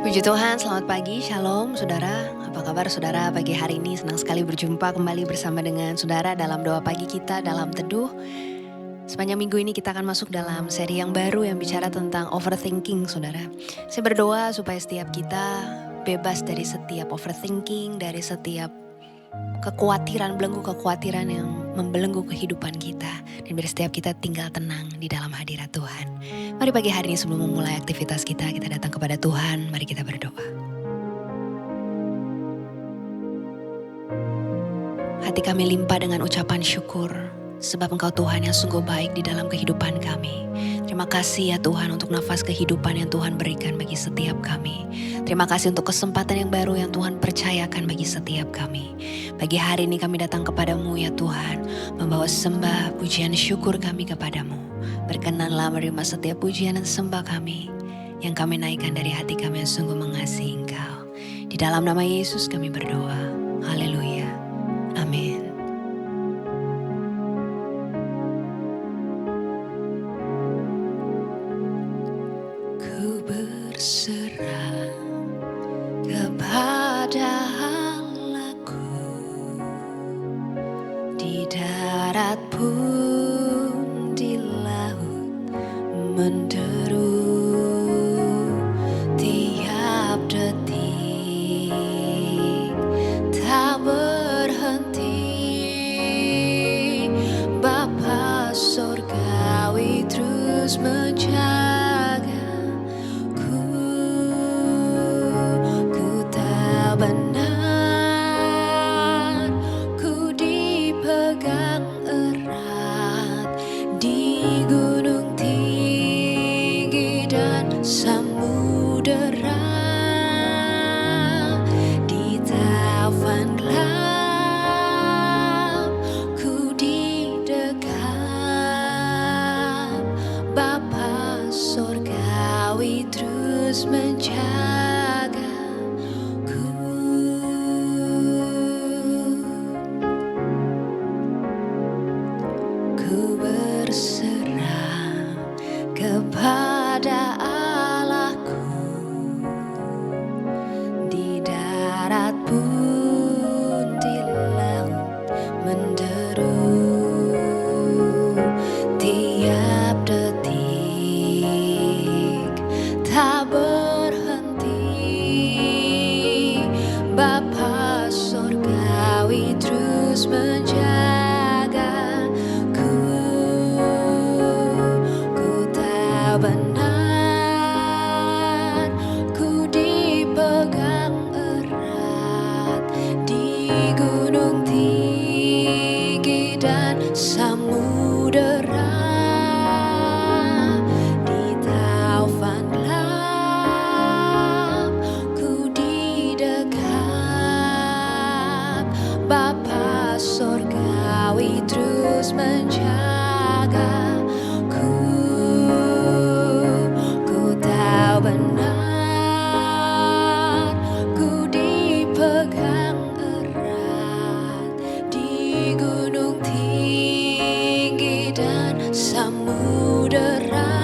Puji Tuhan, selamat pagi, shalom saudara. Apa kabar saudara pagi hari ini? Senang sekali berjumpa kembali bersama dengan saudara dalam doa pagi kita, dalam teduh. Sepanjang minggu ini kita akan masuk dalam seri yang baru yang bicara tentang overthinking saudara. Saya berdoa supaya setiap kita bebas dari setiap overthinking, dari setiap kekhawatiran, belenggu kekhawatiran yang membelenggu kehidupan kita. Dan biar setiap kita tinggal tenang di dalam hadirat Tuhan. Mari pagi hari ini sebelum memulai aktivitas kita datang kepada Tuhan, mari kita berdoa. Hati kami limpah dengan ucapan syukur, sebab Engkau Tuhan yang sungguh baik di dalam kehidupan kami. Terima kasih ya Tuhan untuk nafas kehidupan yang Tuhan berikan bagi setiap kami. Terima kasih untuk kesempatan yang baru yang Tuhan percayakan bagi setiap kami. Pagi hari ini kami datang kepadamu ya Tuhan, membawa sembah, pujian, syukur kami kepadamu. Berkenanlah menerima setiap pujian dan sembah kami, yang kami naikkan dari hati kami yang sungguh mengasihi Engkau. Di dalam nama Yesus kami berdoa. Haleluya. Amin. Ku berserah kepada Allahku, di darat pun di laut menderu tiap detik, tak berhenti. Bapa Sorgawi terus menjagaku. Ku tak benar, ku dipegang erat di gunung tinggi dan samudera, di taufan gelap ku didekap. Bapa Sorgawi terus menjagaku. Ku berserah kepada Allahku, di darat pun di laut menderu tiap detik, tak berhenti. Bapa Sorgawi terus menjagaku. Ku tak benar, ku dipegang erat di gunung tinggi dan samudera, di taufan gelap ku didekap. Bapa Sorgawi terus menjagaku. Ku tahu benar, ku dipegang erat di gunung tinggi dan samudera,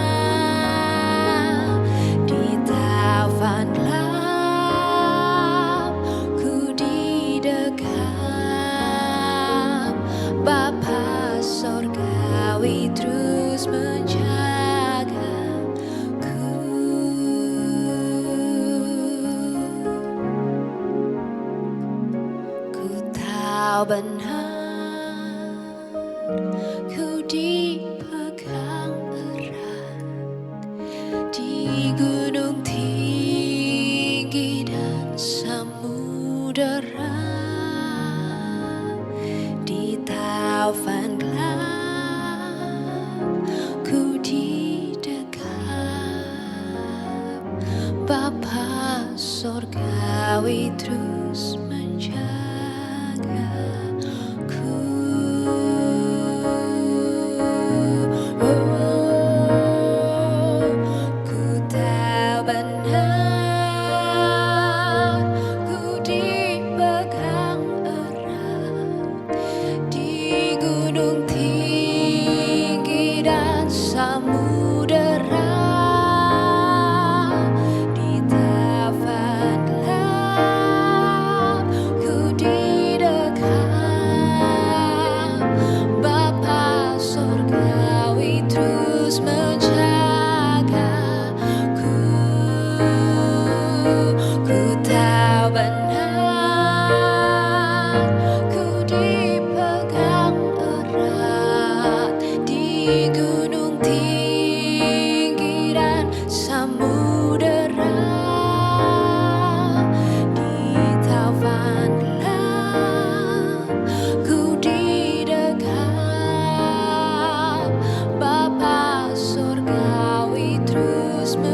di taufan gelap ku didekap. Bapa Sorgawi terus menjagaku. Ku tahu benar, ku dipegang erat di gunung tinggi dan samudera, di taufan gelap ku didekap. Bapa Sorgawi terus menjagaku. Ku tahu benar, ku dipegang erat di gunung tinggi dan samudera, di taufan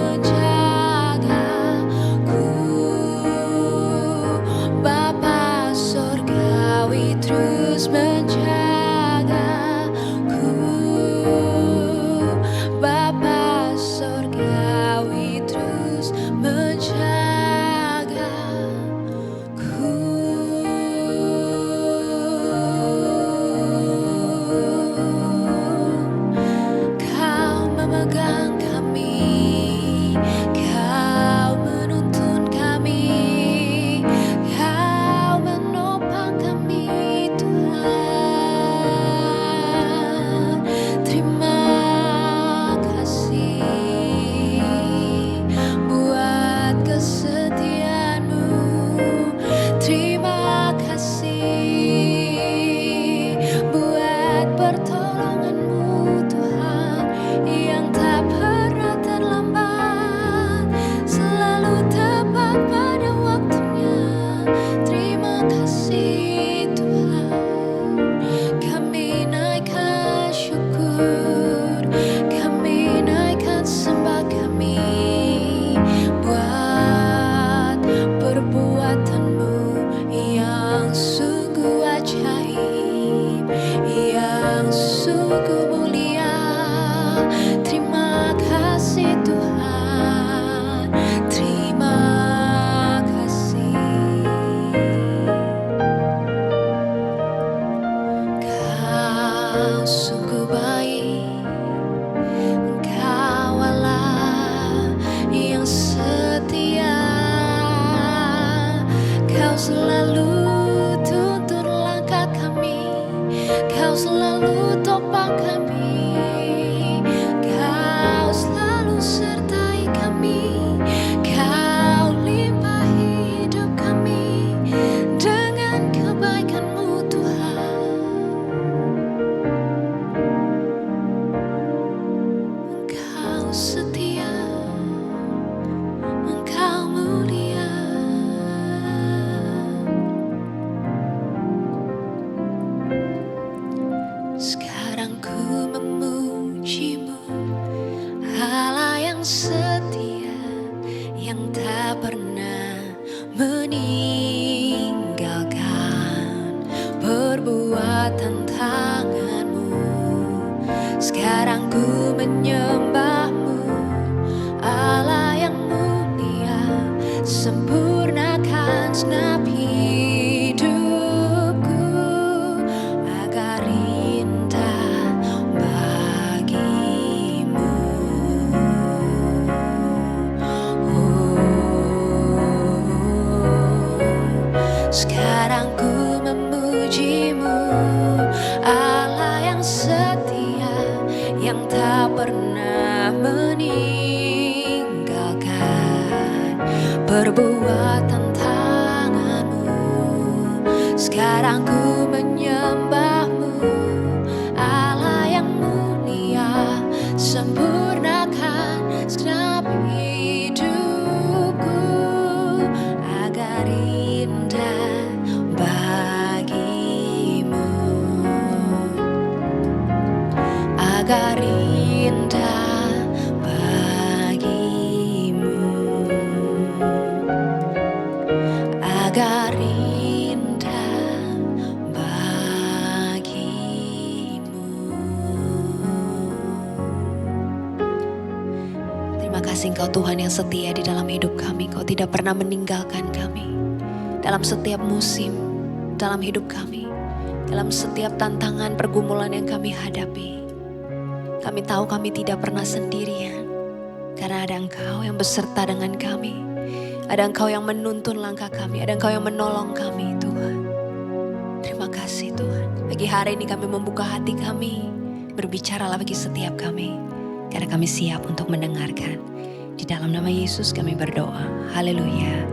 menjagaku. Bapa Surgawi terus menjagaku. Bapa Surgawi terus menjagaku. Kau memegang kami, Kau menuntun kami, Kau menopang kami Tuhan. Terima kasih buat kesetiaan-Mu. Terima kasih buat pertolongan-Mu Tuhan, yang tak pernah terlambat, selalu tepat pada waktunya. Terima kasih Tuhan. Kami naikkan syukur, kami naikkan sembah kami buat perbuatan-Mu yang sungguh ajaib, yang sungguh mulia. Terima kasih Tuhan, terima kasih. Kau sungguh baik, Engkau Allah yang setia. Kau selalu tuntun langkah kami, Kau selalu topang kami, Kau selalu sertai kami, Kau limpahi hidup kami dengan kebaikan-Mu Tuhan. Engkau setia, Engkau mulia. Sekarang ku memuji-Mu, Allah yang setia, yang tak pernah meninggalkan perbuatan tangan-Mu. Sekarang ku menyembah-Mu, Allah yang mulia. Sempurnakan segenap hidupku agar indah bagi-Mu. Sekarang ku memuji-Mu, Allah yang setia, yang tak pernah meninggalkan perbuatan tangan-Mu. Sekarang ku menyembah-Mu, Allah yang mulia. Sempurnakan segenap hidupku agar indah bagi-Mu, agar indah bagi-Mu, agar indah bagi-Mu. Terima kasih Engkau Tuhan yang setia di dalam hidup kami. Kau tidak pernah meninggalkan kami dalam setiap musim, dalam hidup kami, dalam setiap tantangan pergumulan yang kami hadapi. Kami tahu kami tidak pernah sendirian, karena ada Engkau yang beserta dengan kami. Ada Engkau yang menuntun langkah kami, ada Engkau yang menolong kami Tuhan. Terima kasih Tuhan. Pagi hari ini kami membuka hati kami, berbicaralah bagi setiap kami, karena kami siap untuk mendengarkan. Di dalam nama Yesus kami berdoa. Haleluya.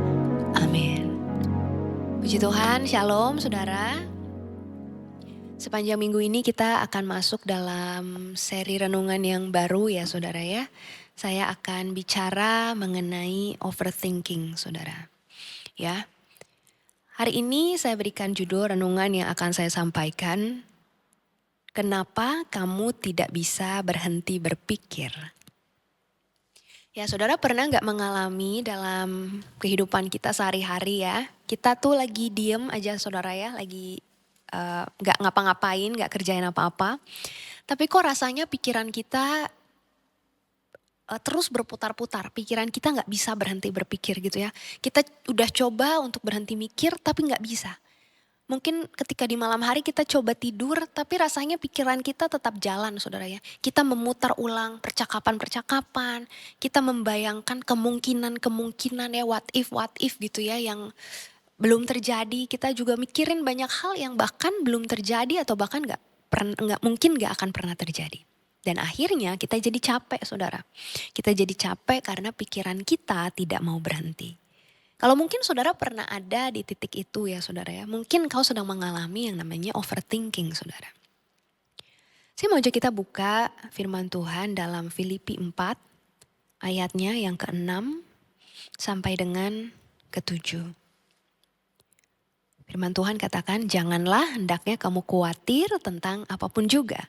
Amin. Puji Tuhan, shalom saudara. Sepanjang minggu ini kita akan masuk dalam seri renungan yang baru ya saudara ya. Saya akan bicara mengenai overthinking saudara. Ya. Hari ini saya berikan judul renungan yang akan saya sampaikan. Kenapa kamu tidak bisa berhenti berpikir? Ya, saudara pernah nggak mengalami dalam kehidupan kita sehari-hari ya, kita tuh lagi diem aja saudara ya, lagi nggak ngapa-ngapain, nggak kerjain apa-apa, tapi kok rasanya pikiran kita terus berputar-putar, pikiran kita nggak bisa berhenti berpikir gitu ya. Kita udah coba untuk berhenti mikir tapi nggak bisa. Mungkin ketika di malam hari kita coba tidur, tapi rasanya pikiran kita tetap jalan saudara ya. Kita memutar ulang percakapan-percakapan, kita membayangkan kemungkinan-kemungkinan ya what if gitu ya yang belum terjadi. Kita juga mikirin banyak hal yang bahkan belum terjadi atau bahkan nggak mungkin nggak akan pernah terjadi. Dan akhirnya kita jadi capek saudara. Kita jadi capek karena pikiran kita tidak mau berhenti. Kalau mungkin saudara pernah ada di titik itu ya saudara ya. Mungkin kau sedang mengalami yang namanya overthinking saudara. Saya mau ajak kita buka firman Tuhan dalam Filipi 4 ayatnya yang ke-6 sampai dengan ke-7. Firman Tuhan katakan, janganlah hendaknya kamu khawatir tentang apapun juga.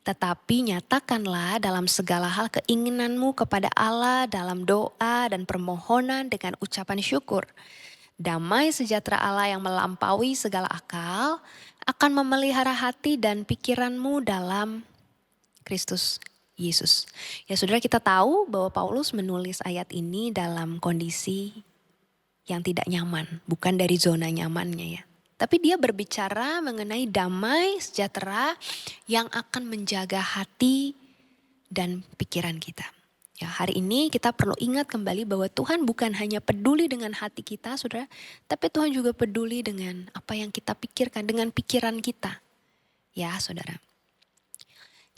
Tetapi nyatakanlah dalam segala hal keinginanmu kepada Allah dalam doa dan permohonan dengan ucapan syukur. Damai sejahtera Allah yang melampaui segala akal akan memelihara hati dan pikiranmu dalam Kristus Yesus. Ya saudara, kita tahu bahwa Paulus menulis ayat ini dalam kondisi yang tidak nyaman, bukan dari zona nyamannya ya. Tapi dia berbicara mengenai damai sejahtera yang akan menjaga hati dan pikiran kita. Ya, hari ini kita perlu ingat kembali bahwa Tuhan bukan hanya peduli dengan hati kita, saudara, tapi Tuhan juga peduli dengan apa yang kita pikirkan, dengan pikiran kita. Ya, saudara.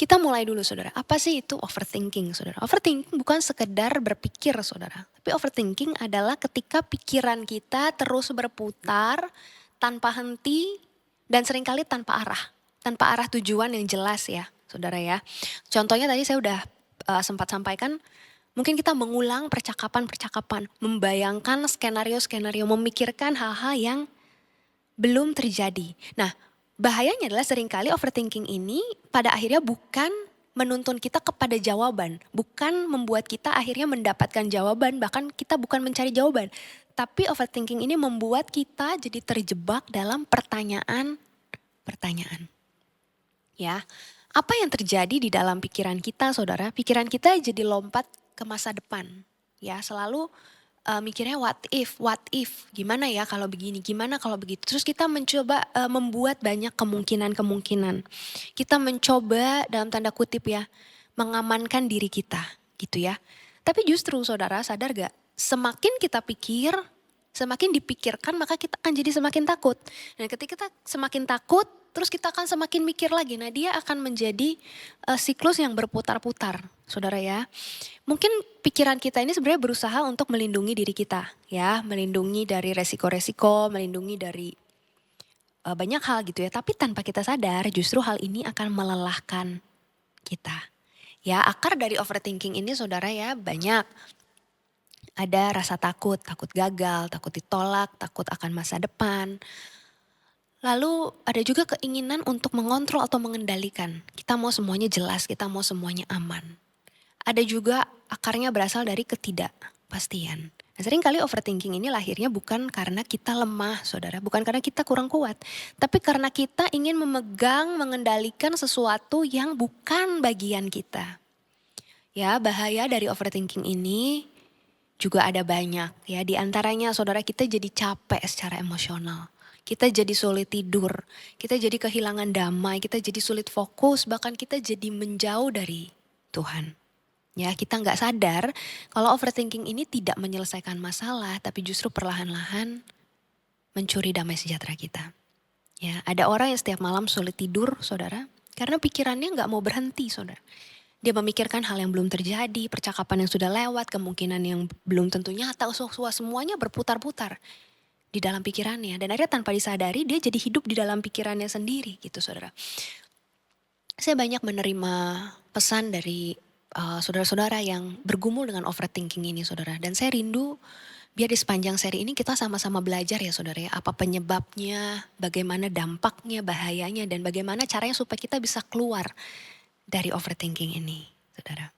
Kita mulai dulu, saudara. Apa sih itu overthinking, saudara? Overthinking bukan sekedar berpikir, saudara. Tapi overthinking adalah ketika pikiran kita terus berputar tanpa henti dan seringkali tanpa arah tujuan yang jelas ya, saudara ya. Contohnya tadi saya udah sempat sampaikan, mungkin kita mengulang percakapan-percakapan, membayangkan skenario-skenario, memikirkan hal-hal yang belum terjadi. Nah, bahayanya adalah seringkali overthinking ini pada akhirnya bukan menuntun kita kepada jawaban, bukan membuat kita akhirnya mendapatkan jawaban, bahkan kita bukan mencari jawaban. Tapi overthinking ini membuat kita jadi terjebak dalam pertanyaan-pertanyaan. Ya, apa yang terjadi di dalam pikiran kita saudara? Pikiran kita jadi lompat ke masa depan. Ya, selalu mikirnya what if, gimana ya kalau begini, gimana kalau begitu. Terus kita mencoba membuat banyak kemungkinan-kemungkinan. Kita mencoba dalam tanda kutip ya, mengamankan diri kita gitu ya. Tapi justru saudara sadar gak? Semakin kita pikir, semakin dipikirkan maka kita akan jadi semakin takut. Dan ketika kita semakin takut, terus kita akan semakin mikir lagi. Nah dia akan menjadi siklus yang berputar-putar, saudara ya. Mungkin pikiran kita ini sebenarnya berusaha untuk melindungi diri kita, ya, melindungi dari resiko-resiko, melindungi dari banyak hal gitu ya. Tapi tanpa kita sadar, justru hal ini akan melelahkan kita. Ya, akar dari overthinking ini, saudara ya, banyak. Ada rasa takut, takut gagal, takut ditolak, takut akan masa depan. Lalu ada juga keinginan untuk mengontrol atau mengendalikan. Kita mau semuanya jelas, kita mau semuanya aman. Ada juga akarnya berasal dari ketidakpastian. Nah, seringkali overthinking ini lahirnya bukan karena kita lemah, saudara. Bukan karena kita kurang kuat. Tapi karena kita ingin memegang, mengendalikan sesuatu yang bukan bagian kita. Ya, bahaya dari overthinking ini juga ada banyak. Ya, di antaranya saudara kita jadi capek secara emosional. Kita jadi sulit tidur, kita jadi kehilangan damai, kita jadi sulit fokus, bahkan kita jadi menjauh dari Tuhan. Ya, kita nggak sadar kalau overthinking ini tidak menyelesaikan masalah, tapi justru perlahan-lahan mencuri damai sejahtera kita. Ya, ada orang yang setiap malam sulit tidur, saudara, karena pikirannya nggak mau berhenti, saudara. Dia memikirkan hal yang belum terjadi, percakapan yang sudah lewat, kemungkinan yang belum tentu nyata, semuanya berputar-putar di dalam pikirannya. Dan akhirnya tanpa disadari dia jadi hidup di dalam pikirannya sendiri gitu saudara. Saya banyak menerima pesan dari saudara-saudara yang bergumul dengan overthinking ini saudara. Dan saya rindu biar di sepanjang seri ini kita sama-sama belajar ya saudara ya. Apa penyebabnya, bagaimana dampaknya, bahayanya, dan bagaimana caranya supaya kita bisa keluar dari overthinking ini saudara.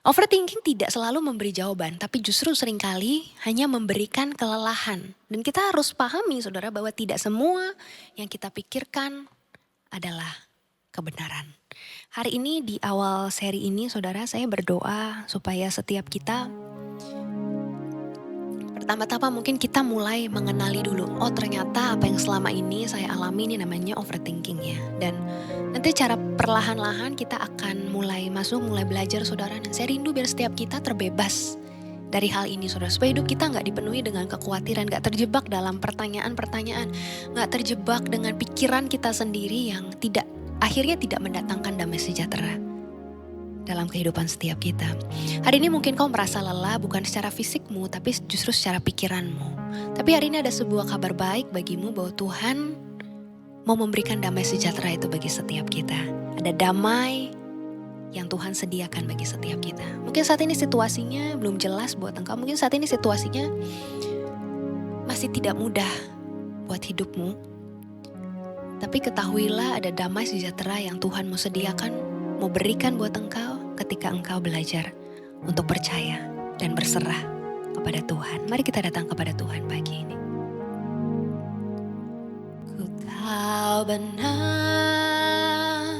Overthinking tidak selalu memberi jawaban, tapi justru seringkali hanya memberikan kelelahan. Dan kita harus pahami saudara bahwa tidak semua yang kita pikirkan adalah kebenaran. Hari ini di awal seri ini saudara, saya berdoa supaya setiap kita pertama-tama mungkin kita mulai mengenali dulu, oh ternyata apa yang selama ini saya alami ini namanya overthinking ya. Dan nanti cara perlahan-lahan kita akan mulai belajar saudara. Dan saya rindu biar setiap kita terbebas dari hal ini saudara. Supaya hidup kita gak dipenuhi dengan kekhawatiran, gak terjebak dalam pertanyaan-pertanyaan, gak terjebak dengan pikiran kita sendiri yang akhirnya tidak mendatangkan damai sejahtera dalam kehidupan setiap kita. Hari ini mungkin kau merasa lelah bukan secara fisikmu, tapi justru secara pikiranmu. Tapi hari ini ada sebuah kabar baik bagimu bahwa Tuhan mau memberikan damai sejahtera itu bagi setiap kita. Ada damai yang Tuhan sediakan bagi setiap kita. Mungkin saat ini situasinya belum jelas buat engkau. Mungkin saat ini situasinya masih tidak mudah buat hidupmu. Tapi ketahuilah ada damai sejahtera yang Tuhan mau sediakan, mau berikan buat engkau ketika engkau belajar untuk percaya dan berserah kepada Tuhan. Mari kita datang kepada Tuhan pagi ini. Ku tahu benar,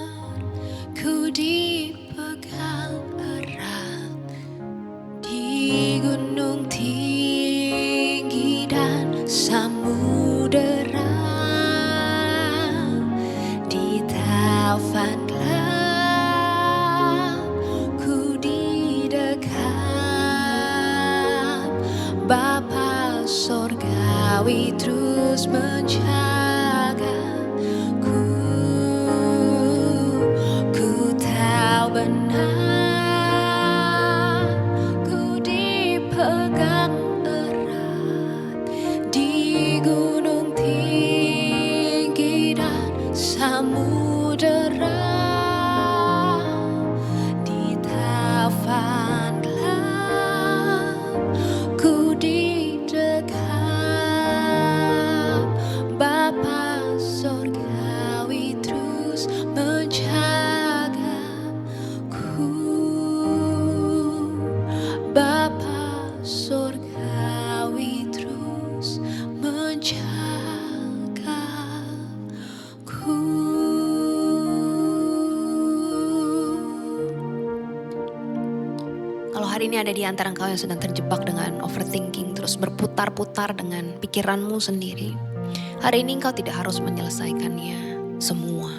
ku dipegang erat di gunung tinggi dan samudera, di taufan gelap ku didekat. Bapa sorgawi terus menjagaku. Ku tahu benar, ku dipegang erat di gunung tinggi dan samudera, di taufan gelap ku didekat. Bapa sorgawi terus menjagaku. Bapa sorgawi terus menjagaku. Kalau hari ini ada di antara engkau yang sedang terjebak dengan overthinking, terus berputar-putar dengan pikiranmu sendiri, hari ini engkau tidak harus menyelesaikannya semua.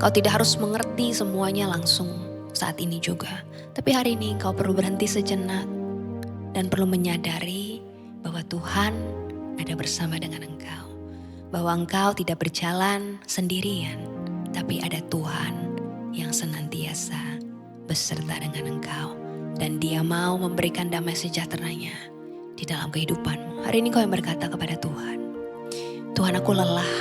Kau tidak harus mengerti semuanya langsung saat ini juga. Tapi hari ini engkau perlu berhenti sejenak dan perlu menyadari bahwa Tuhan ada bersama dengan engkau. Bahwa engkau tidak berjalan sendirian, tapi ada Tuhan yang senantiasa beserta dengan engkau. Dan Dia mau memberikan damai sejahteranya di dalam kehidupanmu. Hari ini kau yang berkata kepada Tuhan, Tuhan aku lelah,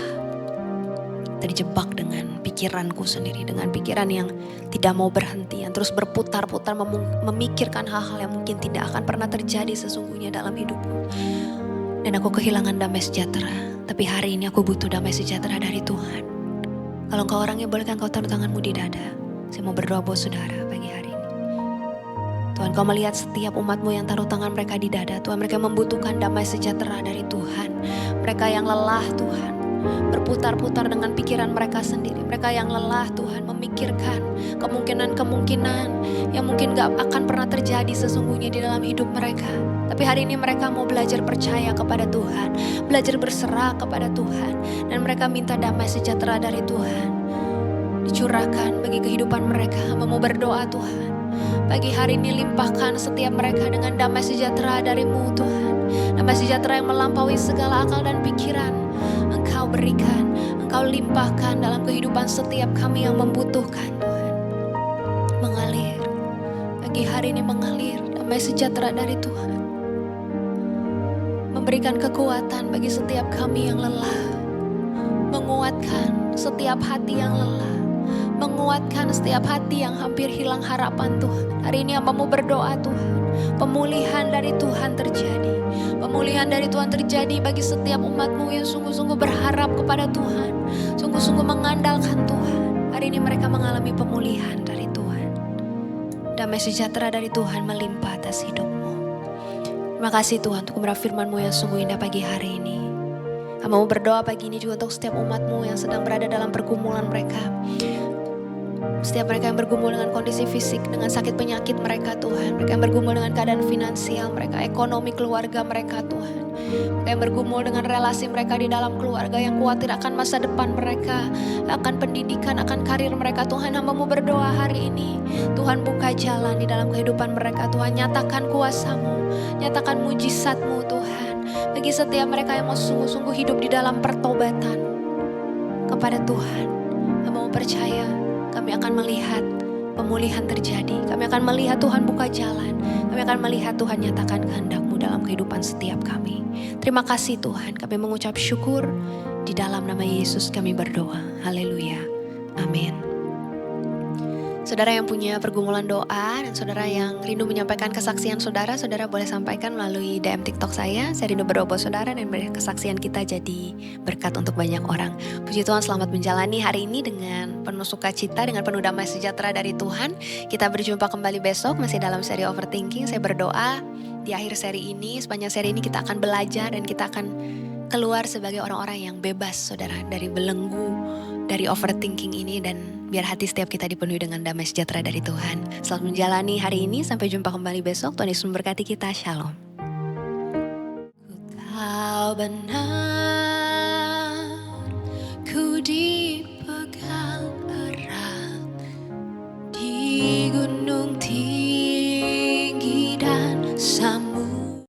terjebak dengan pikiranku sendiri, dengan pikiran yang tidak mau berhenti, yang terus berputar-putar memikirkan hal-hal yang mungkin tidak akan pernah terjadi sesungguhnya dalam hidupku. Dan aku kehilangan damai sejahtera, tapi hari ini aku butuh damai sejahtera dari Tuhan. Kalau engkau orangnya, bolehkan kau taruh tanganmu di dada. Saya mau berdoa buat saudara pagi hari ini. Tuhan, kau melihat setiap umatmu yang taruh tangan mereka di dada. Tuhan, mereka membutuhkan damai sejahtera dari Tuhan. Mereka yang lelah Tuhan, berputar-putar dengan pikiran mereka sendiri. Mereka yang lelah Tuhan, memikirkan kemungkinan-kemungkinan yang mungkin gak akan pernah terjadi sesungguhnya di dalam hidup mereka. Tapi hari ini mereka mau belajar percaya kepada Tuhan, belajar berserah kepada Tuhan. Dan mereka minta damai sejahtera dari Tuhan dicurahkan bagi kehidupan mereka. Hamba mau berdoa Tuhan, pagi hari ini limpahkan setiap mereka dengan damai sejahtera dari-Mu Tuhan. Damai sejahtera yang melampaui segala akal dan pikiran. Engkau berikan, Engkau limpahkan dalam kehidupan setiap kami yang membutuhkan Tuhan. Mengalir, pagi hari ini mengalir damai sejahtera dari Tuhan. Memberikan kekuatan bagi setiap kami yang lelah. Menguatkan setiap hati yang lelah. Menguatkan setiap hati yang hampir hilang harapan Tuhan. Hari ini hamba mau berdoa Tuhan, pemulihan dari Tuhan terjadi. Pemulihan dari Tuhan terjadi bagi setiap umat-Mu yang sungguh-sungguh berharap kepada Tuhan, sungguh-sungguh mengandalkan Tuhan. Hari ini mereka mengalami pemulihan dari Tuhan. Damai sejahtera dari Tuhan melimpah atas hidupmu. Terima kasih Tuhan untuk kebenaran firman-Mu yang sungguh indah pagi hari ini. Hamba mau berdoa pagi ini juga untuk setiap umat-Mu yang sedang berada dalam pergumulan mereka. Setiap mereka yang bergumul dengan kondisi fisik, dengan sakit penyakit mereka Tuhan. Mereka yang bergumul dengan keadaan finansial mereka, ekonomi keluarga mereka Tuhan. Mereka yang bergumul dengan relasi mereka di dalam keluarga, yang khawatir akan masa depan mereka, akan pendidikan, akan karir mereka Tuhan. Hamba mau berdoa hari ini, Tuhan buka jalan di dalam kehidupan mereka Tuhan. Nyatakan kuasa-Mu, nyatakan mujizat-Mu Tuhan. Bagi setiap mereka yang mau sungguh-sungguh hidup di dalam pertobatan kepada Tuhan, hamba mau percaya kami akan melihat pemulihan terjadi. Kami akan melihat Tuhan buka jalan. Kami akan melihat Tuhan nyatakan kehendak-Mu dalam kehidupan setiap kami. Terima kasih Tuhan. Kami mengucap syukur. Di dalam nama Yesus kami berdoa. Haleluya. Amin. Saudara yang punya pergumulan doa dan saudara yang rindu menyampaikan kesaksian saudara boleh sampaikan melalui DM TikTok saya. Saya rindu berdoa buat saudara dan kesaksian kita jadi berkat untuk banyak orang. Puji Tuhan, selamat menjalani hari ini dengan penuh sukacita, dengan penuh damai sejahtera dari Tuhan. Kita berjumpa kembali besok masih dalam seri Overthinking. Saya berdoa di akhir seri ini, sepanjang seri ini kita akan belajar dan kita akan keluar sebagai orang-orang yang bebas saudara dari belenggu, dari overthinking ini, dan biar hati setiap kita dipenuhi dengan damai sejahtera dari Tuhan. Selamat menjalani hari ini, sampai jumpa kembali besok. Tuhan Yesus memberkati kita, shalom. Ku tahu benar, ku di